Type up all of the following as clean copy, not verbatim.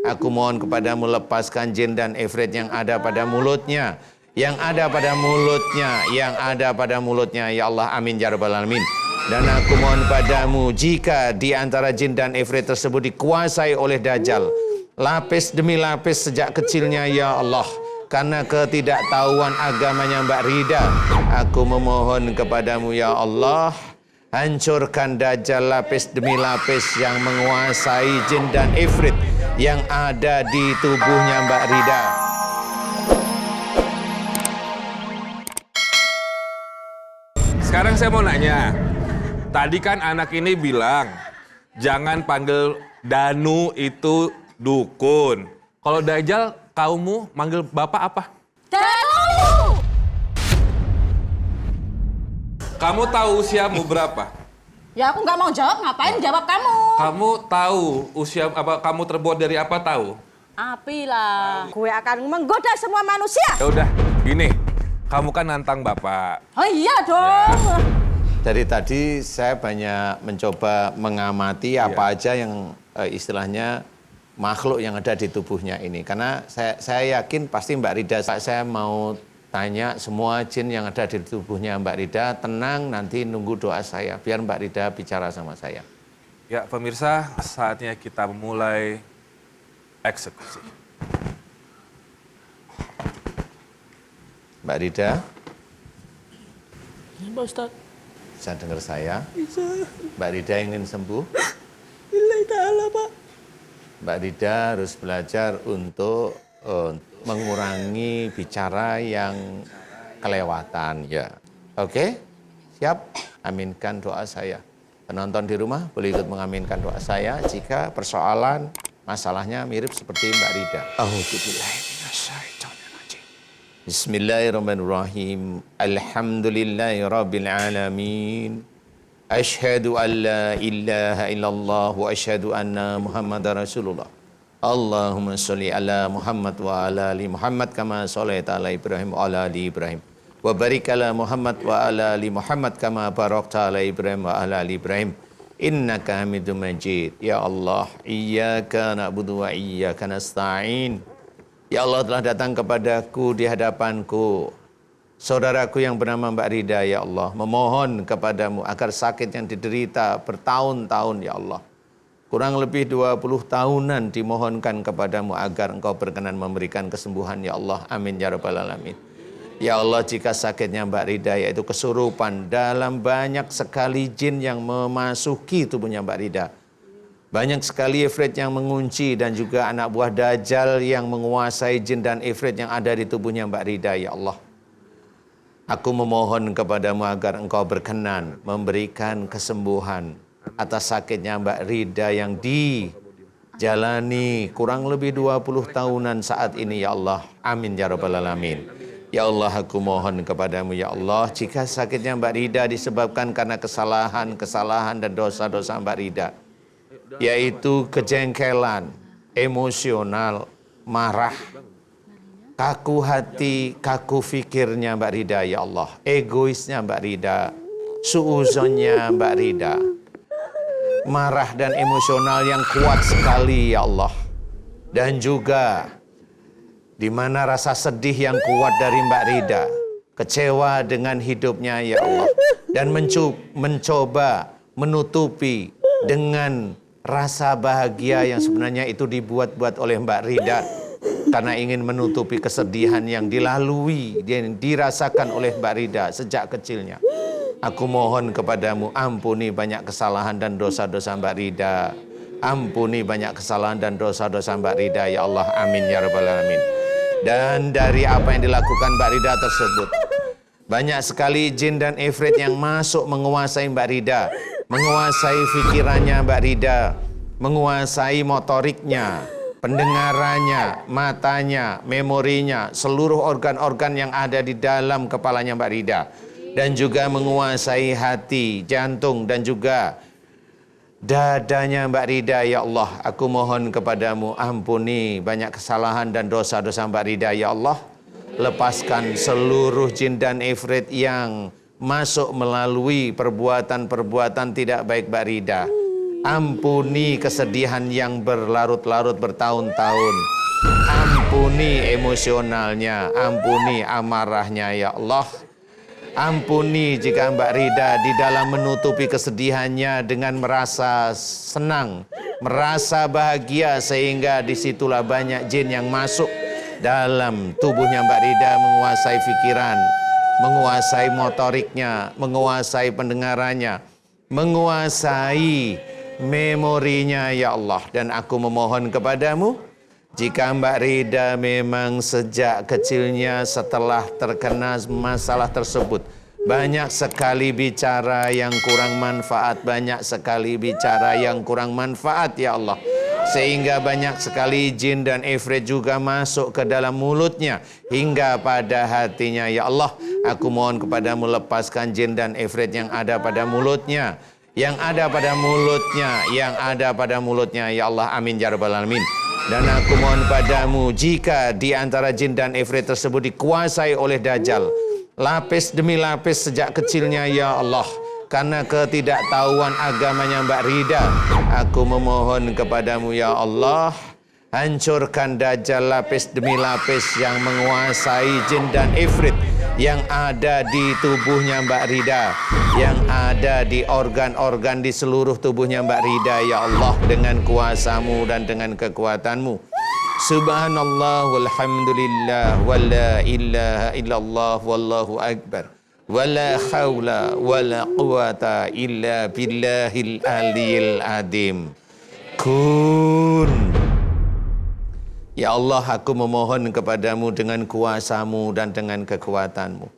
Aku mohon kepadamu lepaskan jin dan ifrit yang ada pada mulutnya. Yang ada pada mulutnya. Ya Allah, amin ya rabbal alamin. Dan aku mohon padamu, jika di antara jin dan ifrit tersebut dikuasai oleh Dajjal, lapis demi lapis sejak kecilnya ya Allah, karena ketidaktahuan agamanya Mbak Rida, aku memohon kepadamu ya Allah, hancurkan Dajjal lapis demi lapis yang menguasai jin dan ifrit yang ada di tubuhnya Mbak Rida. Sekarang saya mau nanya, tadi kan anak ini bilang, jangan panggil Danu itu dukun. Kalau Dajjal, kaummu manggil bapak apa? Danu! Kamu tahu usiamu berapa? Ya aku nggak mau jawab, ngapain jawab kamu? Kamu tahu usia apa? Kamu terbuat dari apa tahu? Api lah. Gue akan menggoda semua manusia. Ya udah, gini. Kamu kan nantang bapak. Oh iya dong. Ya. Dari tadi saya banyak mencoba mengamati apa aja yang istilahnya makhluk yang ada di tubuhnya ini. Karena saya yakin pasti Mbak Rida, saya mau tanya semua jin yang ada di tubuhnya Mbak Rida, tenang nanti nunggu doa saya, biar Mbak Rida bicara sama saya. Ya pemirsa, saatnya kita memulai eksekusi. Mbak Rida, Ya, Pak Ustadz. bisa dengar saya? Bisa. Mbak Rida ingin sembuh? Lillahi ta'ala, Pak. Mbak Rida harus belajar untuk mengurangi bicara yang kelewatan. Ya, oke? Siap? Aminkan doa saya. Penonton di rumah boleh ikut mengaminkan doa saya jika persoalan masalahnya mirip seperti Mbak Rida. Bismillahirrahmanirrahim. Alhamdulillahirabbil alamin. Asyhadu an la ilaha illallah wa asyhadu anna Muhammadar Rasulullah. Allahumma sholli ala Muhammad wa ala ali Muhammad kama shallaita ala Ibrahim wa ala ali Ibrahim. Wa barik ala Muhammad wa ala ali Muhammad kama barakta ala Ibrahim wa ala ali Ibrahim. Innaka Hamidum Majid. Ya Allah, iyyaka na'budu wa iyyaka nasta'in. Ya Allah, telah datang kepadaku di hadapanku saudaraku yang bernama Mbak Rida, ya Allah, memohon kepadamu agar sakit yang diderita bertahun-tahun, ya Allah, kurang lebih 20 tahunan dimohonkan kepadamu agar engkau berkenan memberikan kesembuhan, ya Allah, amin ya rabbal alamin. Ya Allah, jika sakitnya Mbak Rida yaitu kesurupan, dalam banyak sekali jin yang memasuki tubuhnya Mbak Rida, banyak sekali ifrit yang mengunci dan juga anak buah Dajjal yang menguasai jin dan ifrit yang ada di tubuhnya Mbak Rida, ya Allah. Aku memohon kepadamu agar engkau berkenan memberikan kesembuhan atas sakitnya Mbak Rida yang dijalani kurang lebih 20 tahunan saat ini, ya Allah. Amin ya rabbal alamin. Ya Allah, aku mohon kepadamu, ya Allah, jika sakitnya Mbak Rida disebabkan karena kesalahan dan dosa-dosa Mbak Rida, yaitu kejengkelan, emosional, marah, kaku hati, kaku fikirnya Mbak Rida, ya Allah, egoisnya Mbak Rida, suuzonnya Mbak Rida, marah dan emosional yang kuat sekali, ya Allah, dan juga di mana rasa sedih yang kuat dari Mbak Rida, kecewa dengan hidupnya, ya Allah, dan mencoba menutupi dengan rasa bahagia yang sebenarnya itu dibuat-buat oleh Mbak Rida karena ingin menutupi kesedihan yang dilalui, yang dirasakan oleh Mbak Rida sejak kecilnya. Aku mohon kepadamu, ampuni banyak kesalahan dan dosa-dosa Mbak Rida. Ampuni banyak kesalahan dan dosa-dosa Mbak Rida, ya Allah, amin ya rabbal alamin. Dan dari apa yang dilakukan Mbak Rida tersebut, banyak sekali jin dan ifrit yang masuk menguasai Mbak Rida, menguasai pikirannya Mbak Rida, menguasai motoriknya, pendengarannya, matanya, memorinya, seluruh organ-organ yang ada di dalam kepalanya Mbak Rida, dan juga menguasai hati, jantung, dan juga dadanya Mbak Rida, ya Allah. Aku mohon kepadamu, ampuni banyak kesalahan dan dosa-dosa Mbak Rida, ya Allah. Lepaskan seluruh jin dan ifrit yang masuk melalui perbuatan-perbuatan tidak baik Mbak Rida. Ampuni kesedihan yang berlarut-larut bertahun-tahun. Ampuni emosionalnya, ampuni amarahnya ya Allah. Ampuni jika Mbak Rida di dalam menutupi kesedihannya dengan merasa senang, merasa bahagia, sehingga disitulah banyak jin yang masuk dalam tubuhnya Mbak Rida, menguasai pikiran, menguasai motoriknya, menguasai pendengarannya, menguasai memorinya ya Allah. Dan aku memohon kepadamu, jika Mbak Rida memang sejak kecilnya setelah terkena masalah tersebut banyak sekali bicara yang kurang manfaat, banyak sekali bicara yang kurang manfaat ya Allah, sehingga banyak sekali jin dan ifrit juga masuk ke dalam mulutnya hingga pada hatinya ya Allah. Aku mohon kepadamu, lepaskan jin dan ifrit yang ada pada mulutnya, yang ada pada mulutnya, yang ada pada mulutnya ya Allah, amin ya rabbal alamin. Dan aku mohon padamu, jika di antara jin dan ifrit tersebut dikuasai oleh Dajjal, lapis demi lapis sejak kecilnya ya Allah, karena ketidaktahuan agamanya Mbak Rida, aku memohon kepadamu ya Allah, hancurkan Dajjal lapis demi lapis yang menguasai jin dan ifrit yang ada di tubuhnya Mbak Rida, yang ada di organ-organ di seluruh tubuhnya Mbak Rida ya Allah, dengan kuasamu dan dengan kekuatanmu. Subhanallah walhamdulillah wala ilaha illallah wallahu akbar wala hawla wala quwata illa billahil aliyil adim. Kun. Ya Allah, aku memohon kepadamu dengan kuasamu dan dengan kekuatanmu.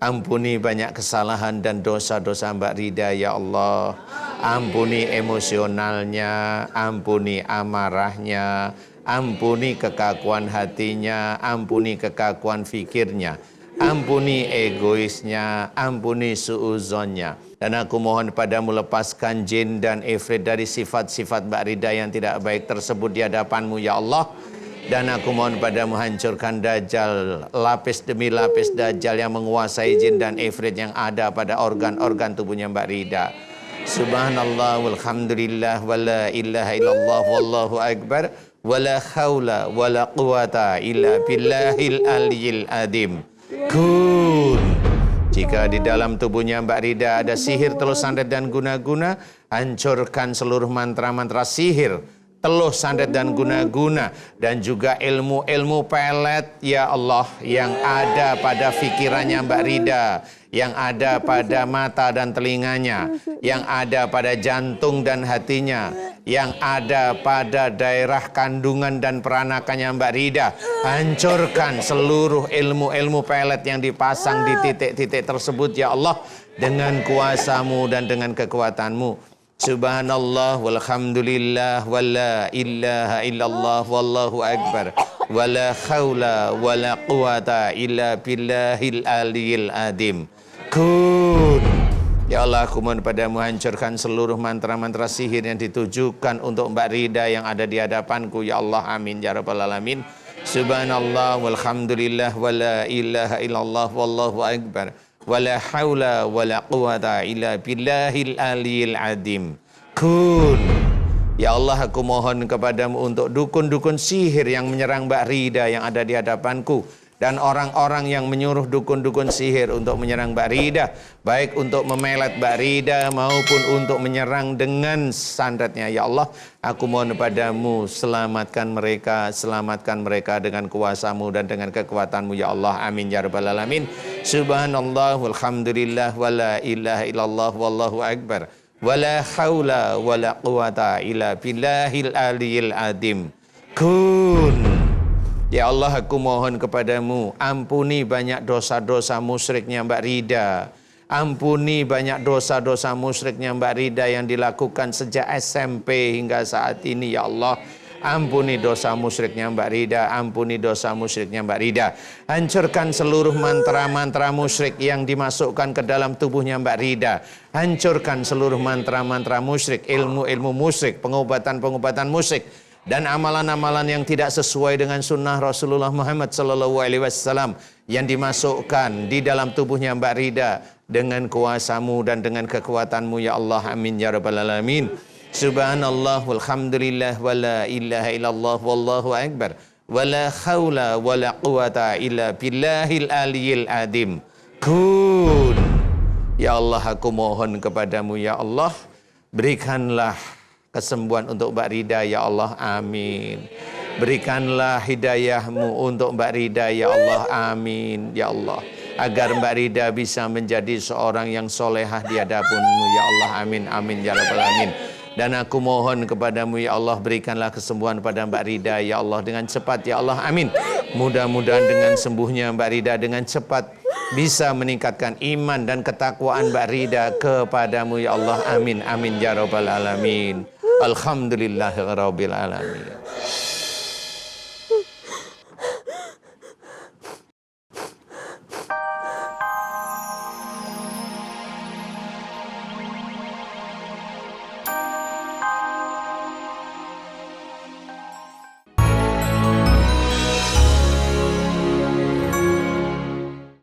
Ampuni banyak kesalahan dan dosa-dosa Mbak Rida ya Allah. Ampuni emosionalnya, ampuni amarahnya, ampuni kekakuan hatinya, ampuni kekakuan fikirnya, ampuni egoisnya, ampuni suuzonnya. Dan aku mohon padamu, lepaskan jin dan ifrit dari sifat-sifat Mbak Rida yang tidak baik tersebut di hadapanmu ya Allah. Dan aku mohon padamu, hancurkan Dajjal, lapis demi lapis Dajjal yang menguasai jin dan ifrit yang ada pada organ-organ tubuhnya Mbak Rida. Subhanallah walhamdulillah wala ilaha illallah wallahu akbar wala hawla wala quwata illa billahil aliyil adim. Kun. Jika di dalam tubuhnya Mbak Rida ada sihir, telur santet dan guna-guna, hancurkan seluruh mantra-mantra sihir, teluh santet dan guna-guna, dan juga ilmu-ilmu pelet ya Allah yang ada pada fikirannya Mbak Rida, yang ada pada mata dan telinganya, yang ada pada jantung dan hatinya, yang ada pada daerah kandungan dan peranakannya Mbak Rida. Hancurkan seluruh ilmu-ilmu pelet yang dipasang di titik-titik tersebut ya Allah, dengan kuasamu dan dengan kekuatanmu. Subhanallah walhamdulillah wala ilaha illallah wallahu akbar wala hawla wala quwata illa billahil aliyil adim. Kun. Ya Allah, aku mohon padamu, hancurkan seluruh mantra-mantra sihir yang ditujukan untuk Mbak Rida yang ada di hadapanku ya Allah, amin ya rabbal alamin. Subhanallah walhamdulillah wala ilaha illallah wallahu akbar wala haula wala quwata illa billahil aliyil adim. Kun. Ya Allah, aku mohon kepadamu untuk dukun-dukun sihir yang menyerang Mbak Rida yang ada di hadapanku, dan orang-orang yang menyuruh dukun-dukun sihir untuk menyerang Mbak Rida, baik untuk memelet Mbak Rida maupun untuk menyerang dengan santetnya ya Allah, aku mohon padamu, selamatkan mereka dengan kuasamu dan dengan kekuatanmu ya Allah, amin ya rabbal alamin. Subhanallah walhamdulillah wala ilaha illallah wallahu akbar wala haula wala quwata illa billahil aliyil adim. Kun. Ya Allah, aku mohon kepadamu, ampuni banyak dosa-dosa musyriknya Mbak Rida. Ampuni banyak dosa-dosa musyriknya Mbak Rida yang dilakukan sejak SMP hingga saat ini ya Allah. Ampuni dosa musyriknya Mbak Rida, ampuni dosa musyriknya Mbak Rida. Hancurkan seluruh mantra-mantra musyrik yang dimasukkan ke dalam tubuhnya Mbak Rida. Hancurkan seluruh mantra-mantra musyrik, ilmu-ilmu musyrik, pengobatan-pengobatan musyrik, dan amalan-amalan yang tidak sesuai dengan sunnah Rasulullah Muhammad SAW yang dimasukkan di dalam tubuhnya Mbak Rida dengan kuasamu dan dengan kekuatanmu ya Allah, amin ya rabbal alamin. Subhanallah walhamdulillah wala ilaha illallah wallahu akbar. Wala khawla wala quwata illa billahil aliyil adim. Kun. Ya Allah, aku mohon kepadamu ya Allah, berikanlah kesembuhan untuk Mbak Rida ya Allah, amin. Berikanlah hidayahmu untuk Mbak Rida ya Allah, amin ya Allah. Agar Mbak Rida bisa menjadi seorang yang solehah di hadapanmu ya Allah, amin amin ya rabbal alamin. Dan aku mohon kepadamu ya Allah, berikanlah kesembuhan pada Mbak Rida ya Allah dengan cepat ya Allah, amin. Mudah-mudahan dengan sembuhnya Mbak Rida dengan cepat bisa meningkatkan iman dan ketakwaan Mbak Rida kepadamu ya Allah, amin amin ya rabbal alamin. Alhamdulillahirabbil alamin.